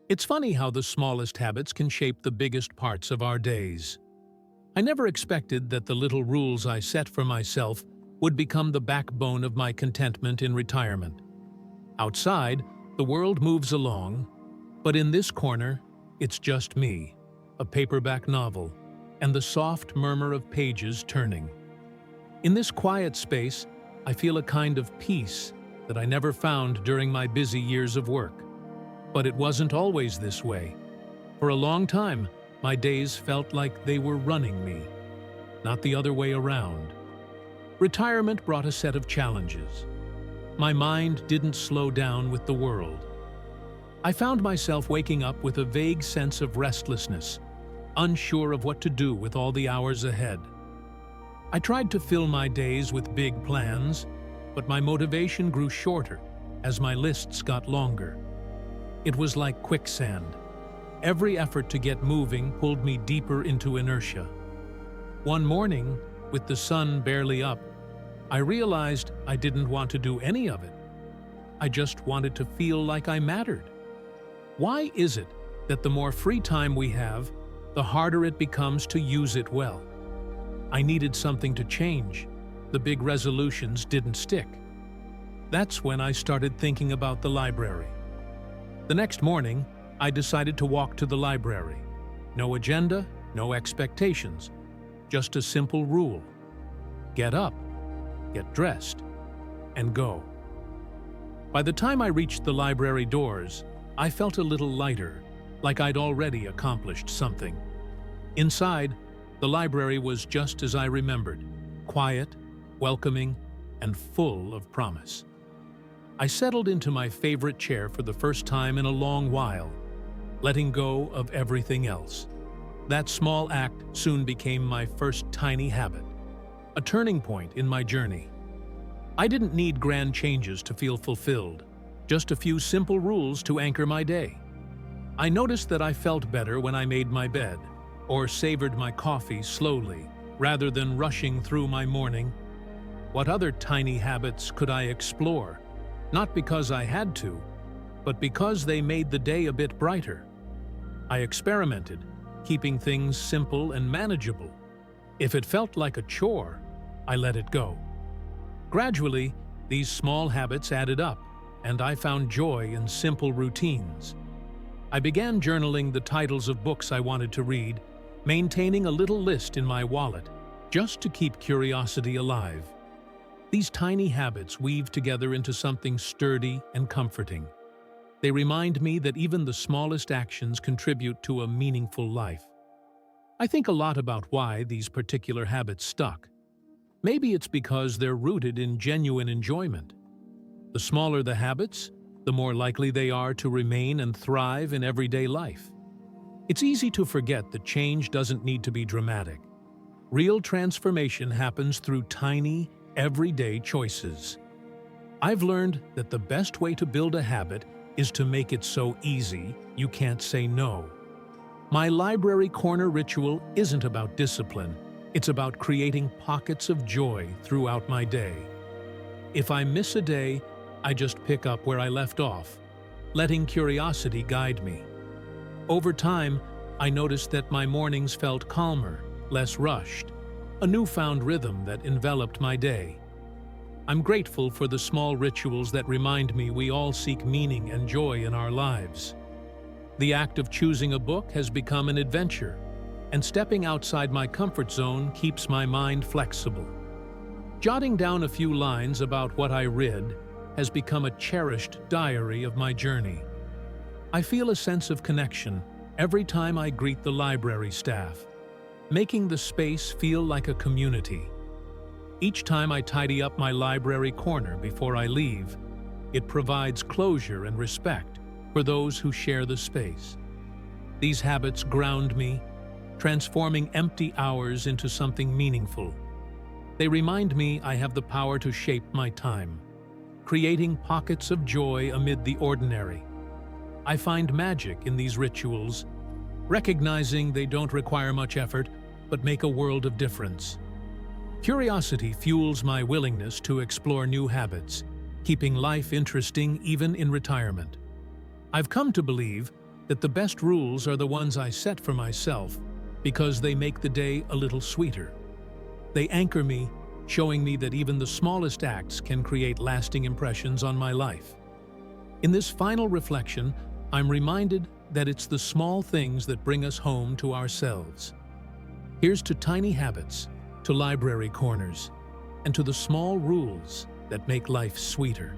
It's funny how the smallest habits can shape the biggest parts of our days. I never expected that the little rules I set for myself would become the backbone of my contentment in retirement. Outside, the world moves along, but in this corner, it's just me, a paperback novel, and the soft murmur of pages turning. In this quiet space, I feel a kind of peace that I never found during my busy years of work. But it wasn't always this way. For a long time, my days felt like they were running me, not the other way around. Retirement brought a set of challenges. My mind didn't slow down with the world. I found myself waking up with a vague sense of restlessness, unsure of what to do with all the hours ahead. I tried to fill my days with big plans, but my motivation grew shorter as my lists got longer. It was like quicksand. Every effort to get moving pulled me deeper into inertia. One morning, with the sun barely up, I realized I didn't want to do any of it. I just wanted to feel like I mattered. Why is it that the more free time we have, the harder it becomes to use it well? I needed something to change. The big resolutions didn't stick. That's when I started thinking about the library. The next morning, I decided to walk to the library. No agenda, no expectations, just a simple rule. Get up, get dressed, and go. By the time I reached the library doors, I felt a little lighter, like I'd already accomplished something. Inside, the library was just as I remembered, quiet, welcoming, and full of promise. I settled into my favorite chair for the first time in a long while, letting go of everything else. That small act soon became my first tiny habit, a turning point in my journey. I didn't need grand changes to feel fulfilled, just a few simple rules to anchor my day. I noticed that I felt better when I made my bed, or savored my coffee slowly, rather than rushing through my morning. What other tiny habits could I explore? Not because I had to, but because they made the day a bit brighter. I experimented, keeping things simple and manageable. If it felt like a chore, I let it go. Gradually, these small habits added up, and I found joy in simple routines. I began journaling the titles of books I wanted to read, maintaining a little list in my wallet, just to keep curiosity alive. These tiny habits weave together into something sturdy and comforting. They remind me that even the smallest actions contribute to a meaningful life. I think a lot about why these particular habits stuck. Maybe it's because they're rooted in genuine enjoyment. The smaller the habits, the more likely they are to remain and thrive in everyday life. It's easy to forget that change doesn't need to be dramatic. Real transformation happens through tiny, everyday choices. I've learned that the best way to build a habit is to make it so easy you can't say no. My library corner ritual isn't about discipline, it's about creating pockets of joy throughout my day. If I miss a day, I just pick up where I left off, letting curiosity guide me. Over time, I noticed that my mornings felt calmer, less rushed, a newfound rhythm that enveloped my day. I'm grateful for the small rituals that remind me we all seek meaning and joy in our lives. The act of choosing a book has become an adventure, and stepping outside my comfort zone keeps my mind flexible. Jotting down a few lines about what I read has become a cherished diary of my journey. I feel a sense of connection every time I greet the library staff, making the space feel like a community. Each time I tidy up my library corner before I leave, it provides closure and respect for those who share the space. These habits ground me, transforming empty hours into something meaningful. They remind me I have the power to shape my time, creating pockets of joy amid the ordinary. I find magic in these rituals, recognizing they don't require much effort, but make a world of difference. Curiosity fuels my willingness to explore new habits, keeping life interesting even in retirement. I've come to believe that the best rules are the ones I set for myself because they make the day a little sweeter. They anchor me, showing me that even the smallest acts can create lasting impressions on my life. In this final reflection, I'm reminded that it's the small things that bring us home to ourselves. Here's to tiny habits, to library corners, and to the small rules that make life sweeter.